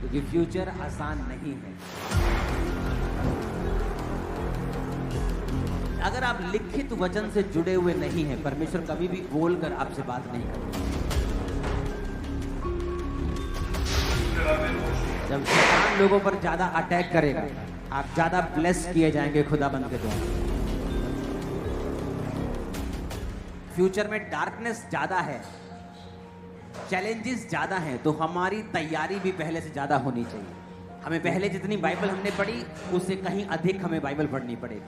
क्योंकि फ्यूचर आसान नहीं है। अगर आप लिखित वचन से जुड़े हुए नहीं हैं, परमेश्वर कभी भी बोलकर आपसे बात नहीं करता। जब शैतान लोगों पर ज्यादा अटैक करेगा, आप ज्यादा ब्लेस किए जाएंगे खुदाबंद के द्वारा। फ्यूचर में डार्कनेस ज्यादा है, चैलेंजेस ज्यादा हैं, तो हमारी तैयारी भी पहले से ज्यादा होनी चाहिए। हमें पहले जितनी बाइबल हमने पढ़ी उससे कहीं अधिक हमें बाइबल पढ़नी पड़ेगी,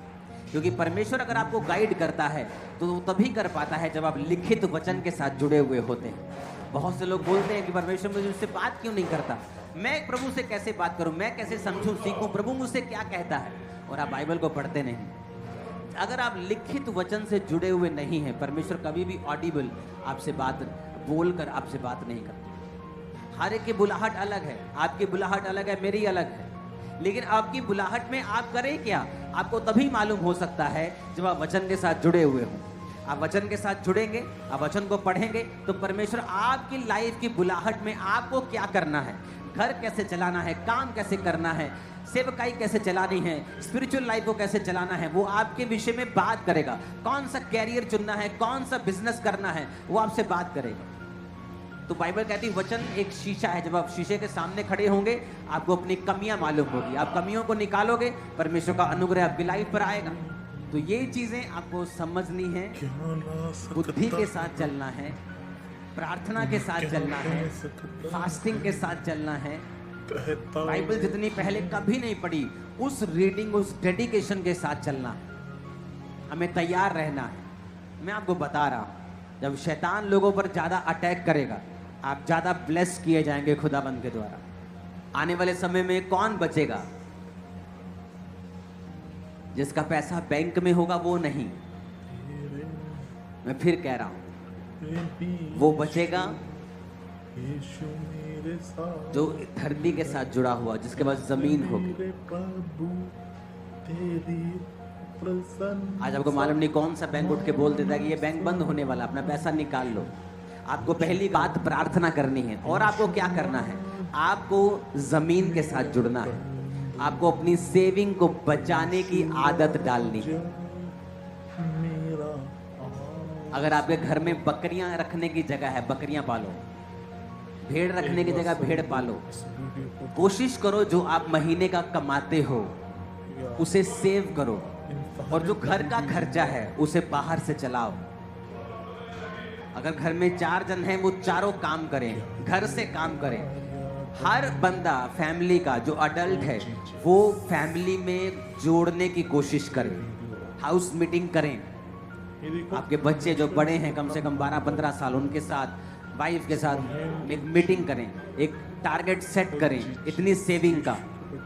क्योंकि परमेश्वर अगर आपको गाइड करता है तो वो तभी कर पाता है जब आप लिखित वचन के साथ जुड़े हुए होते हैं। बहुत से लोग बोलते हैं कि परमेश्वर मुझे उससे बात क्यों नहीं करता, मैं प्रभु से कैसे बात करूं, मैं कैसे समझूं सीखूं, प्रभु मुझसे क्या कहता है, और आप बाइबल को पढ़ते नहीं। अगर आप लिखित वचन से जुड़े हुए नहीं हैं, परमेश्वर कभी भी ऑडिबल आपसे बात बोलकर आपसे बात नहीं करता। हर एक की बुलाहट अलग है, आपकी बुलाहट अलग है, मेरी अलग है, लेकिन आपकी बुलाहट में आप करें क्या, आपको तभी मालूम हो सकता है जब आप वचन के साथ जुड़े हुए हों। आप वचन के साथ जुड़ेंगे, आप वचन को पढ़ेंगे, तो परमेश्वर आपकी लाइफ की बुलाहट में आपको क्या करना है, घर कैसे चलाना है, काम कैसे करना है, सेवकाई कैसे चलानी है, स्पिरिचुअल लाइफ को कैसे चलाना है, वो आपके विषय में बात करेगा। कौन सा कैरियर चुनना है, कौन सा बिजनेस करना है, वो आपसे बात करेगा। तो बाइबल कहती है वचन एक शीशा है, जब आप शीशे के सामने खड़े होंगे आपको अपनी कमियां मालूम होगी, आप कमियों को निकालोगे, परमेश्वर का अनुग्रह आपकी लाइफ पर आएगा। तो ये चीजें आपको समझनी है, बुद्धि के साथ चलना है, प्रार्थना के साथ चलना है, फास्टिंग के साथ चलना है। बाइबल जितनी पहले कभी नहीं पढ़ी उस रीडिंग, उस डेडिकेशन के साथ चलना है, हमें तैयार रहना है। मैं आपको बता रहा हूं, जब शैतान लोगों पर ज्यादा अटैक करेगा, आप ज्यादा ब्लेस किए जाएंगे खुदाबंद के द्वारा। आने वाले समय में कौन बचेगा? जिसका पैसा बैंक में होगा वो नहीं, मैं फिर कह रहा हूं, वो बचेगा जो धरती के साथ जुड़ा हुआ, जिसके पास जमीन होगी। आज आपको मालूम नहीं कौन सा बैंक उठ के बोल देता है कि ये बैंक बंद होने वाला, अपना पैसा निकाल लो। आपको पहली बात प्रार्थना करनी है, और आपको क्या करना है, आपको जमीन के साथ जुड़ना है, आपको अपनी सेविंग को बचाने की आदत डालनी है। अगर आपके घर में बकरियां रखने की जगह है, बकरियां पालो, भेड़ रखने की जगह भेड़ पालो। कोशिश करो जो आप महीने का कमाते हो उसे सेव करो, और जो घर का खर्चा है उसे बाहर से चलाओ। अगर घर में 4 जन हैं, वो चारों काम करें, घर से काम करें। हर बंदा फैमिली का जो अडल्ट है वो फैमिली में जोड़ने की कोशिश करें, हाउस मीटिंग करें। आपके बच्चे जो बड़े हैं, कम से कम 12-15 साल, उनके साथ, वाइफ के साथ एक मीटिंग करें, एक टारगेट सेट करें इतनी सेविंग का।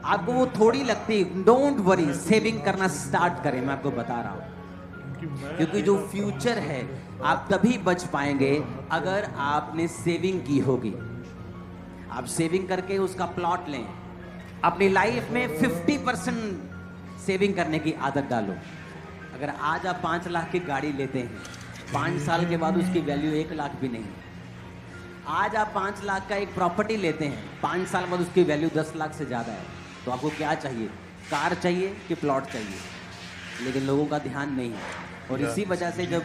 आपको वो थोड़ी लगती, डोंट वरी, सेविंग करना स्टार्ट करें। मैं आपको बता रहा हूं, क्योंकि जो फ्यूचर है आप तभी बच पाएंगे अगर आपने सेविंग की होगी। आप सेविंग करके उसका प्लॉट लें, अपनी लाइफ में 50% सेविंग करने की आदत डालो। अगर आज आप 5 लाख की गाड़ी लेते हैं, 5 साल के बाद उसकी वैल्यू 1 लाख भी नहीं। आज आप 5 लाख का एक प्रॉपर्टी लेते हैं, 5 साल बाद उसकी वैल्यू 10 लाख से ज़्यादा है। तो आपको क्या चाहिए, कार चाहिए कि प्लॉट चाहिए? लेकिन लोगों का ध्यान नहीं है। और इसी वजह से जब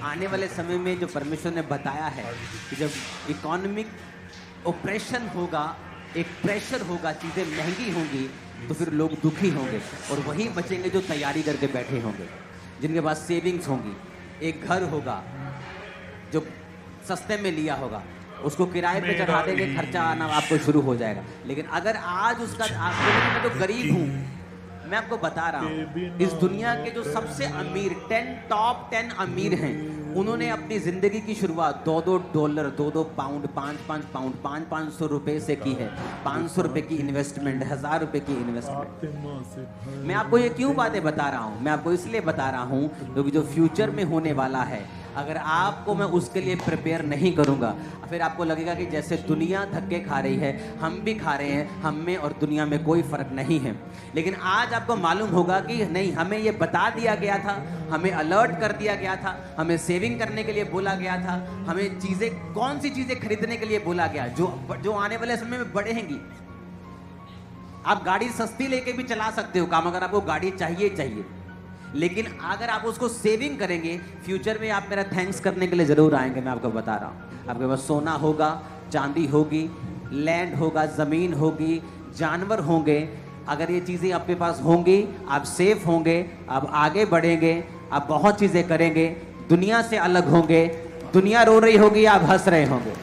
आने वाले समय में जो परमेश्वर ने बताया है कि जब इकोनॉमिक ऑपरेशन होगा, एक प्रेशर होगा, चीज़ें महंगी होंगी, तो फिर लोग दुखी होंगे, और वही बचेंगे जो तैयारी करके बैठे होंगे, जिनके पास सेविंग्स होंगी। एक घर होगा जो सस्ते में लिया होगा, उसको किराए पे चढ़ा देंगे, खर्चा आना आपको शुरू हो जाएगा। लेकिन अगर आज उसका, आप मैं तो गरीब हूँ, मैं आपको बता रहा हूँ, इस दुनिया के जो सबसे अमीर टॉप 10 अमीर हैं, उन्होंने अपनी जिंदगी की शुरुआत $2 2 पाउंड 5 पाउंड 500 रुपए से की है। 500 रुपए की इन्वेस्टमेंट, 1000 रुपए की इन्वेस्टमेंट। मैं आपको ये क्यों बातें बता रहा हूँ? मैं आपको इसलिए बता रहा हूँ क्योंकि जो फ्यूचर में होने वाला है, अगर आपको मैं उसके लिए प्रिपेयर नहीं करूँगा, फिर आपको लगेगा कि जैसे दुनिया धक्के खा रही है हम भी खा रहे हैं, हम में और दुनिया में कोई फ़र्क नहीं है। लेकिन आज आपको मालूम होगा कि नहीं, हमें ये बता दिया गया था, हमें अलर्ट कर दिया गया था, हमें सेविंग करने के लिए बोला गया था, हमें चीज़ें, कौन सी चीज़ें खरीदने के लिए बोला गया जो आने वाले समय में बढ़ेंगी। आप गाड़ी सस्ती लेके भी चला सकते हो काम, अगर आपको गाड़ी चाहिए चाहिए, लेकिन अगर आप उसको सेविंग करेंगे, फ्यूचर में आप मेरा थैंक्स करने के लिए जरूर आएंगे। मैं आपको बता रहा हूँ, आपके पास सोना होगा, चांदी होगी, लैंड होगा, जमीन होगी, जानवर होंगे। अगर ये चीजें आपके पास होंगी, आप सेफ होंगे, आप आगे बढ़ेंगे, आप बहुत चीजें करेंगे, दुनिया से अलग होंगे, दुनिया रो रही होगी, आप हंस रहे होंगे।